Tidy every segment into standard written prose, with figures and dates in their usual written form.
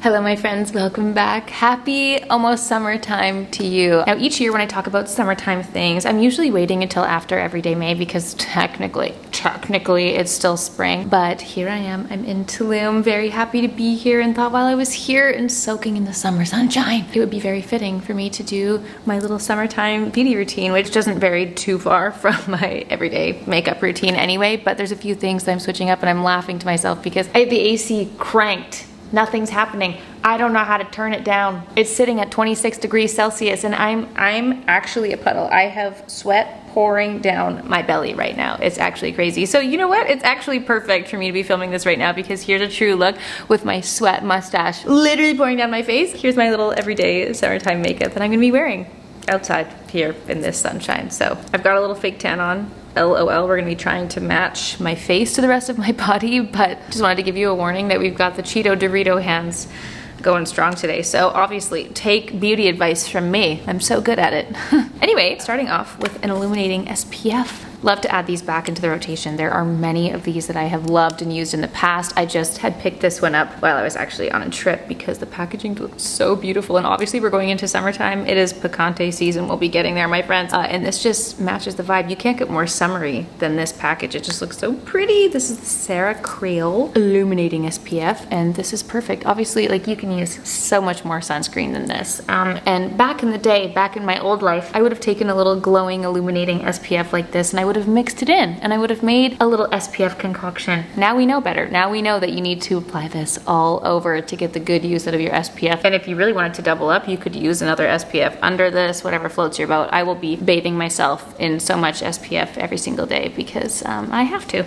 Hello my friends, welcome back. Happy almost summertime to you. Now each year when I talk about summertime things, I'm usually waiting until after Everyday May because technically it's still spring. But here I am, I'm in Tulum, very happy to be here, and thought while I was here and soaking in the summer sunshine, it would be very fitting for me to do my little summertime beauty routine, which doesn't vary too far from my everyday makeup routine anyway, but there's a few things that I'm switching up and I'm laughing to myself because I have the AC cranked. Nothing's happening. I don't know how to turn it down. It's sitting at 26 degrees Celsius and I'm actually a puddle. I have sweat pouring down my belly right now. It's actually crazy. So you know what? It's actually perfect for me to be filming this right now because here's a true look with my sweat mustache literally pouring down my face. Here's my little everyday summertime makeup that I'm gonna be wearing outside here in this sunshine. So I've got a little fake tan on. LOL, we're gonna be trying to match my face to the rest of my body, but just wanted to give you a warning that we've got the Cheeto Dorito hands going strong today. So obviously take beauty advice from me. I'm so good at it. Anyway, starting off with an illuminating SPF. Love to add these back into the rotation. There are many of these that I have loved and used in the past. I just had picked this one up while I was actually on a trip because the packaging looks so beautiful. And obviously we're going into summertime. It is Picante season. We'll be getting there, my friends. And this just matches the vibe. You can't get more summery than this package. It just looks so pretty. This is the Sarah Creole Illuminating SPF, and this is perfect. Obviously, like, you can use so much more sunscreen than this. And back in the day, back in my old life, I would have taken a little glowing illuminating SPF like this and I would have mixed it in and I would have made a little SPF concoction. Now we know better. Now we know that you need to apply this all over to get the good use out of your SPF. And if you really wanted to double up, you could use another SPF under this, whatever floats your boat. I will be bathing myself in so much SPF every single day because I have to.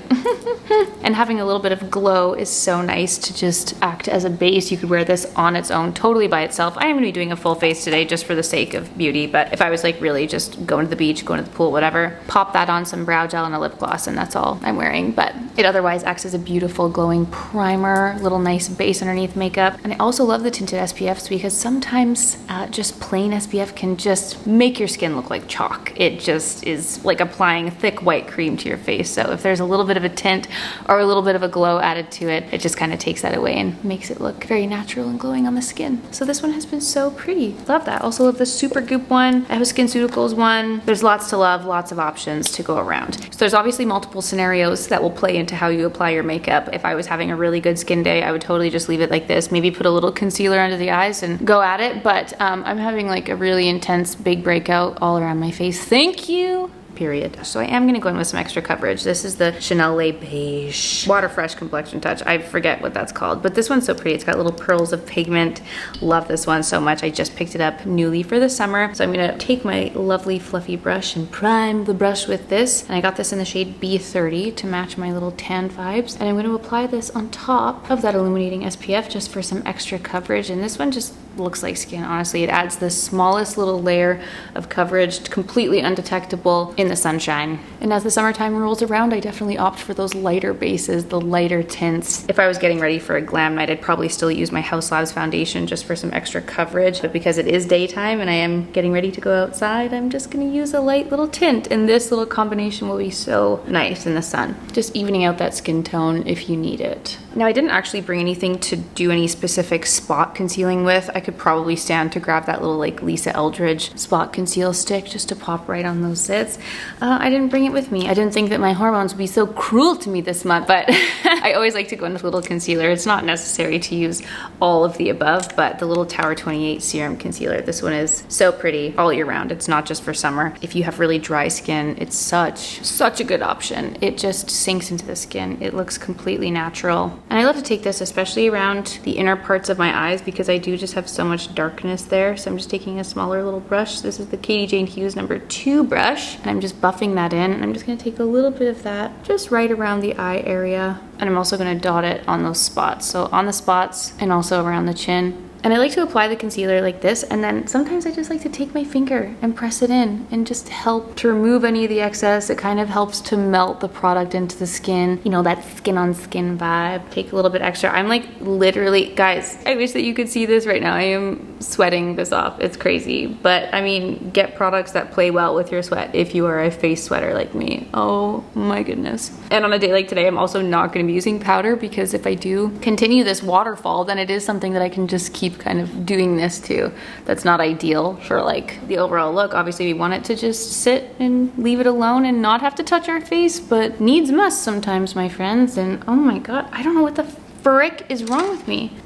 And having a little bit of glow is so nice to just act as a base. You could wear this on its own, totally by itself. I am gonna be doing a full face today just for the sake of beauty, but if I was like really just going to the beach, going to the pool, whatever, pop that on some brow gel and a lip gloss and that's all I'm wearing. But it otherwise acts as a beautiful glowing primer, little nice base underneath makeup. And I also love the tinted SPFs because sometimes just plain SPF can just make your skin look like chalk. It just is like applying thick white cream to your face. So if there's a little bit of a tint or a little bit of a glow added to it, it just kind of takes that away and makes it look very natural and glowing on the skin. So this one has been so pretty. Love that. Also love the Super Goop one. I have a SkinCeuticals one. There's lots to love, lots of options to go around. So there's obviously multiple scenarios that will play into how you apply your makeup. If I was having a really good skin day, I would totally just leave it like this. Maybe put a little concealer under the eyes and go at it. But I'm having like a really intense big breakout all around my face. Thank you. Period. So I am gonna go in with some extra coverage. This is the Chanel Le Beige Water Fresh Complexion Touch. I forget what that's called, but this one's so pretty. It's got little pearls of pigment. Love this one so much. I just picked it up newly for the summer. So I'm gonna take my lovely fluffy brush and prime the brush with this. And I got this in the shade B30 to match my little tan vibes. And I'm gonna apply this on top of that illuminating SPF just for some extra coverage. And this one just looks like skin, honestly. It adds the smallest little layer of coverage, completely undetectable in the sunshine. And as the summertime rolls around, I definitely opt for those lighter bases, the lighter tints. If I was getting ready for a glam night, I'd probably still use my House Labs foundation just for some extra coverage. But because it is daytime and I am getting ready to go outside, I'm just gonna use a light little tint. And this little combination will be so nice in the sun. Just evening out that skin tone if you need it. Now, I didn't actually bring anything to do any specific spot concealing with. I could probably stand to grab that little like Lisa Eldridge spot conceal stick just to pop right on those zits. I didn't bring it with me. I didn't think that my hormones would be so cruel to me this month, but I always like to go in with a little concealer. It's not necessary to use all of the above, but the little Tower 28 Serum Concealer, this one is so pretty all year round. It's not just for summer. If you have really dry skin, it's such a good option. It just sinks into the skin. It looks completely natural. And I love to take this especially around the inner parts of my eyes because I do just have so much darkness there. So I'm just taking a smaller little brush. This is the Katie Jane Hughes #2 brush. And I'm just buffing that in. And I'm just gonna take a little bit of that just right around the eye area. And I'm also gonna dot it on those spots. So on the spots and also around the chin And I like to apply the concealer like this, and then sometimes I just like to take my finger and press it in and just help to remove any of the excess. It kind of helps to melt the product into the skin, you know, that skin on skin vibe. Take a little bit extra. I'm like literally, guys, I wish that you could see this right now. I am sweating this off. It's crazy. But I mean, get products that play well with your sweat if you are a face sweater like me. Oh my goodness. And on a day like today, I'm also not going to be using powder, because if I do continue this waterfall, then it is something that I can just keep kind of doing this too. That's not ideal for like the overall look. Obviously we want it to just sit and leave it alone and not have to touch our face, but needs must sometimes, my friends. And oh my god, I don't know what the frick is wrong with me.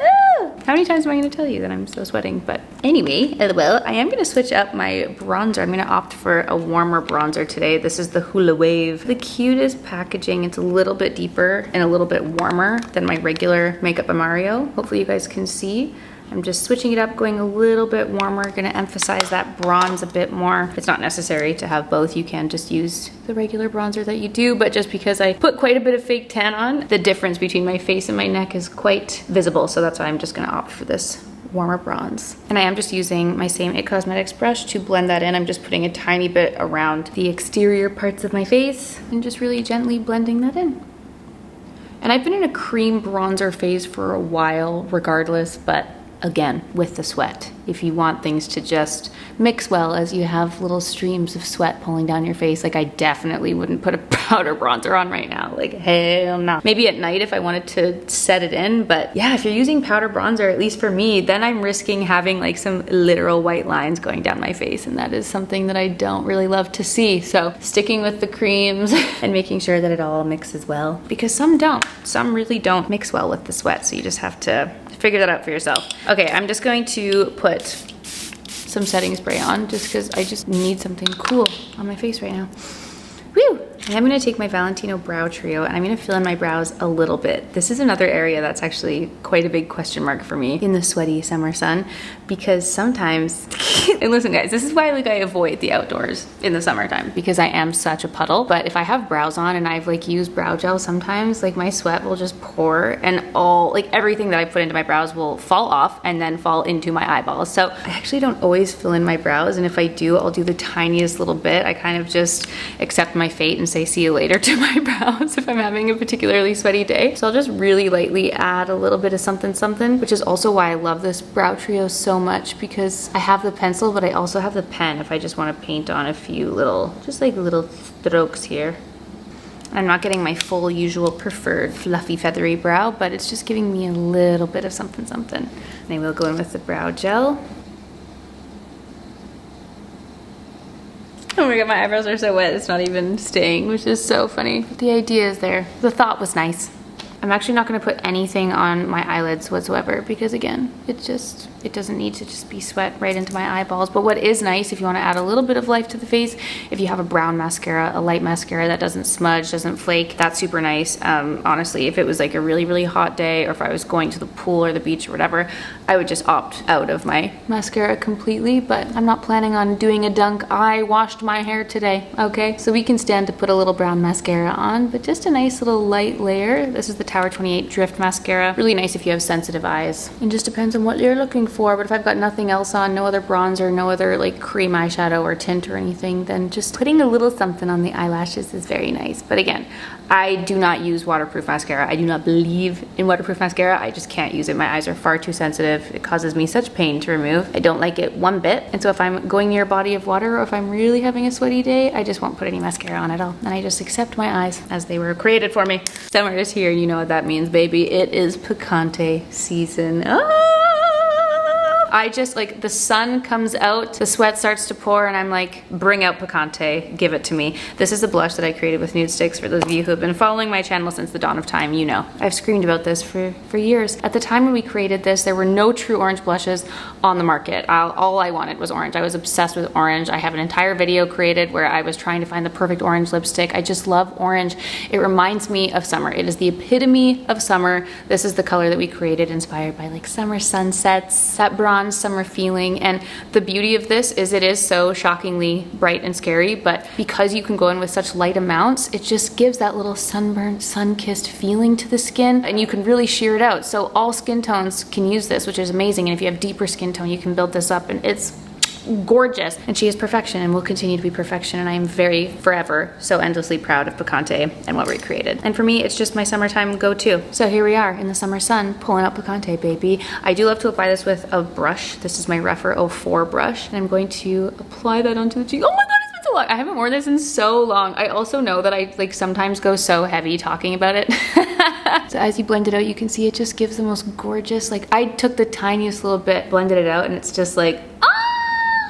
How many times am I going to tell you that I'm so sweating? But anyway, well, I am going to switch up my bronzer. I'm going to opt for a warmer bronzer today. This is the Hula Wave. The cutest packaging. It's a little bit deeper and a little bit warmer than my regular Makeup by Mario. Hopefully you guys can see. I'm just switching it up, going a little bit warmer, gonna emphasize that bronze a bit more. It's not necessary to have both. You can just use the regular bronzer that you do, but just because I put quite a bit of fake tan on, the difference between my face and my neck is quite visible, so that's why I'm just gonna opt for this warmer bronze. And I am just using my same IT Cosmetics brush to blend that in. I'm just putting a tiny bit around the exterior parts of my face and just really gently blending that in. And I've been in a cream bronzer phase for a while regardless, but again, with the sweat. If you want things to just mix well as you have little streams of sweat pulling down your face, like I definitely wouldn't put a powder bronzer on right now. Like, hell no. Maybe at night if I wanted to set it in, but yeah, if you're using powder bronzer, at least for me, then I'm risking having like some literal white lines going down my face, and that is something that I don't really love to see. So sticking with the creams and making sure that it all mixes well, because some don't. Some really don't mix well with the sweat, so you just have to figure that out for yourself. Okay, I'm just going to put some setting spray on just because I just need something cool on my face right now. Woo! I'm gonna take my Valentino Brow Trio and I'm gonna fill in my brows a little bit. This is another area that's actually quite a big question mark for me in the sweaty summer sun, because sometimes, and listen guys, this is why like I avoid the outdoors in the summertime, because I am such a puddle. But if I have brows on and I've like used brow gel, sometimes like my sweat will just pour and all, like everything that I put into my brows will fall off and then fall into my eyeballs. So I actually don't always fill in my brows, and if I do, I'll do the tiniest little bit. I kind of just accept my fate and say see you later to my brows if I'm having a particularly sweaty day. So I'll just really lightly add a little bit of something something, which is also why I love this brow trio so much, because I have the pencil but I also have the pen if I just want to paint on a few little, just like little strokes here. I'm not getting my full usual preferred fluffy feathery brow, but it's just giving me a little bit of something something. And I will go in with the brow gel. Oh my god, my eyebrows are so wet, it's not even staying, which is so funny. But the idea is there. The thought was nice. I'm actually not going to put anything on my eyelids whatsoever, because again, it doesn't need to just be sweat right into my eyeballs. But what is nice, if you want to add a little bit of life to the face, if you have a brown mascara, a light mascara that doesn't smudge, doesn't flake, that's super nice. Honestly, if it was like a really, really hot day, or if I was going to the pool or the beach or whatever, I would just opt out of my mascara completely, but I'm not planning on doing a dunk. I washed my hair today, okay? So we can stand to put a little brown mascara on, but just a nice little light layer. This is the Tower 28 Drift Mascara. Really nice if you have sensitive eyes. It just depends on what you're looking for, but if I've got nothing else on, no other bronzer, no other like cream eyeshadow or tint or anything, then just putting a little something on the eyelashes is very nice. But again, I do not use waterproof mascara. I do not believe in waterproof mascara. I just can't use it. My eyes are far too sensitive. It causes me such pain to remove. I don't like it one bit. And so if I'm going near a body of water, or if I'm really having a sweaty day, I just won't put any mascara on at all. And I just accept my eyes as they were created for me. Summer is here. You know what that means, baby. It is Picante season. I just, like, the sun comes out, the sweat starts to pour, and I'm like, bring out Picante, give it to me. This is a blush that I created with nude sticks. For those of you who have been following my channel since the dawn of time, you know. I've screamed about this for years. At the time when we created this, there were no true orange blushes on the market. All I wanted was orange. I was obsessed with orange. I have an entire video created where I was trying to find the perfect orange lipstick. I just love orange. It reminds me of summer. It is the epitome of summer. This is the color that we created, inspired by like summer sunsets. That bronze bronze summer feeling. And the beauty of this is it is so shockingly bright and scary, but because you can go in with such light amounts, it just gives that little sunburnt, sun-kissed feeling to the skin, and you can really sheer it out. So all skin tones can use this, which is amazing. And if you have deeper skin tone, you can build this up, and it's gorgeous. And she is perfection and will continue to be perfection, and I am very, forever, so endlessly proud of Picante and what we created. And for me, it's just my summertime go-to. So here we are in the summer sun, pulling out Picante, baby. I do love to apply this with a brush. This is my Refer 04 brush, and I'm going to apply that onto the cheek. Oh my god, it's been so long. I haven't worn this in so long. I also know that I like sometimes go so heavy talking about it. So as you blend it out, you can see it just gives the most gorgeous, like I took the tiniest little bit, blended it out, and it's just like,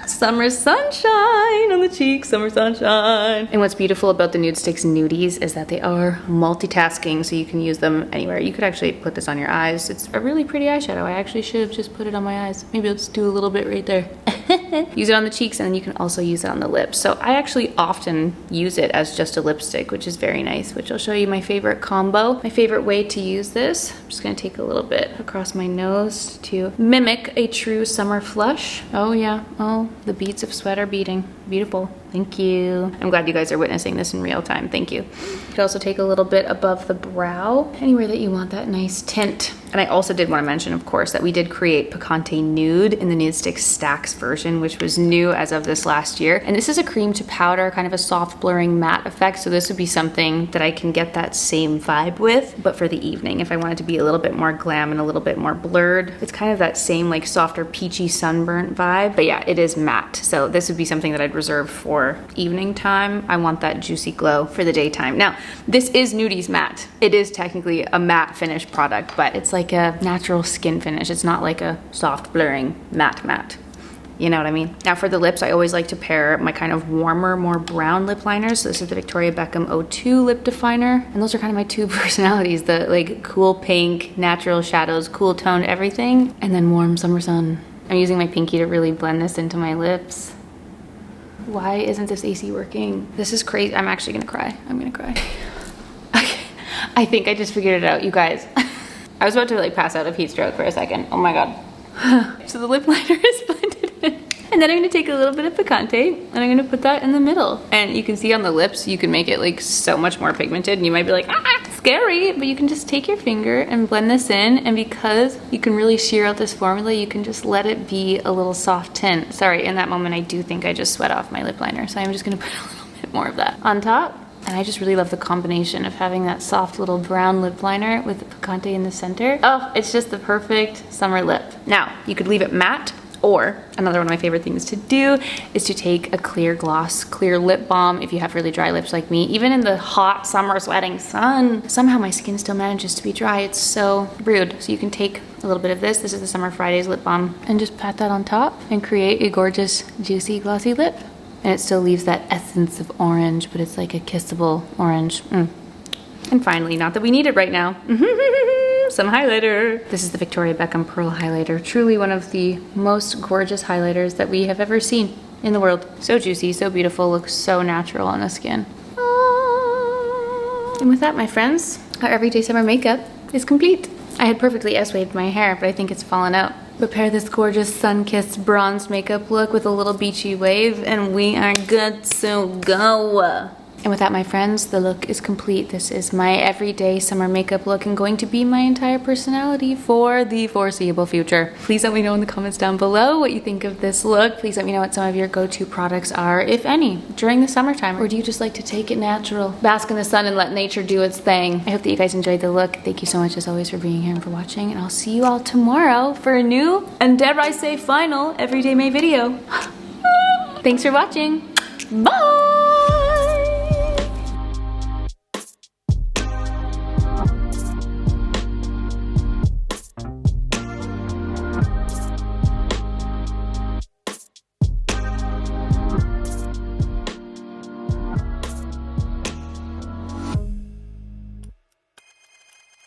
summer sunshine on the cheeks, summer sunshine. And what's beautiful about the Nude Sticks Nudies is that they are multitasking, so you can use them anywhere. You could actually put this on your eyes. It's a really pretty eyeshadow. I actually should have just put it on my eyes. Maybe I'll just do a little bit right there. Use it on the cheeks, and then you can also use it on the lips. So I actually often use it as just a lipstick, which is very nice, which I'll show you my favorite combo. My favorite way to use this, I'm just gonna take a little bit across my nose to mimic a true summer flush. Oh yeah, oh, the beads of sweat are beating. Beautiful. Thank you. I'm glad you guys are witnessing this in real time. Thank you. You could also take a little bit above the brow, anywhere that you want that nice tint. And I also did want to mention, of course, that we did create Picante Nude in the Nude Stick Stacks version, which was new as of this last year. And this is a cream to powder, kind of a soft blurring matte effect. So this would be something that I can get that same vibe with, but for the evening, if I wanted to be a little bit more glam and a little bit more blurred. It's kind of that same like softer peachy sunburnt vibe, but yeah, it is matte. So this would be something that I'd reserve for evening time. I want that juicy glow for the daytime. Now, this is Nudies Matte. It is technically a matte finish product, but it's like a natural skin finish. It's not like a soft blurring matte. You know what I mean? Now for the lips, I always like to pair my kind of warmer, more brown lip liners. So this is the Victoria Beckham 02 lip definer. And those are kind of my two personalities, the like cool pink, natural shadows, cool toned everything, and then warm summer sun. I'm using my pinky to really blend this into my lips. Why isn't this AC working? This is crazy. I'm actually gonna cry. I'm gonna cry. I think I just figured it out, you guys. I was about to like pass out of heat stroke for a second. Oh my god. So the lip liner is blended in. And then I'm gonna take a little bit of Picante and I'm gonna put that in the middle. And you can see on the lips, you can make it like so much more pigmented, and you might be like, scary, but you can just take your finger and blend this in, and because you can really sheer out this formula, you can just let it be a little soft tint. Sorry, in that moment I do think I just sweat off my lip liner, so I'm just gonna put a little bit more of that on top. And I just really love the combination of having that soft little brown lip liner with the Picante in the center. Oh, it's just the perfect summer lip. Now, you could leave it matte, or another one of my favorite things to do is to take a clear gloss, clear lip balm if you have really dry lips like me. Even in the hot summer sweating sun, somehow my skin still manages to be dry. It's so rude. So you can take a little bit of this. This is the Summer Fridays lip balm, and just pat that on top and create a gorgeous, juicy, glossy lip. And it still leaves that essence of orange, but it's like a kissable orange. And finally, not that we need it right now, some highlighter. This is the Victoria Beckham Pearl Highlighter. Truly one of the most gorgeous highlighters that we have ever seen in the world. So juicy, so beautiful, looks so natural on the skin. And with that, my friends, our everyday summer makeup is complete. I had perfectly S-waved my hair, but I think it's fallen out. Prepare this gorgeous sun-kissed bronzed makeup look with a little beachy wave, and we are good to go. And with that, my friends, the look is complete. This is my everyday summer makeup look and going to be my entire personality for the foreseeable future. Please let me know in the comments down below what you think of this look. Please let me know what some of your go-to products are, if any, during the summertime. Or do you just like to take it natural? Bask in the sun and let nature do its thing. I hope that you guys enjoyed the look. Thank you so much as always for being here and for watching. And I'll see you all tomorrow for a new, and dare I say final, Everyday May video. Thanks for watching. Bye!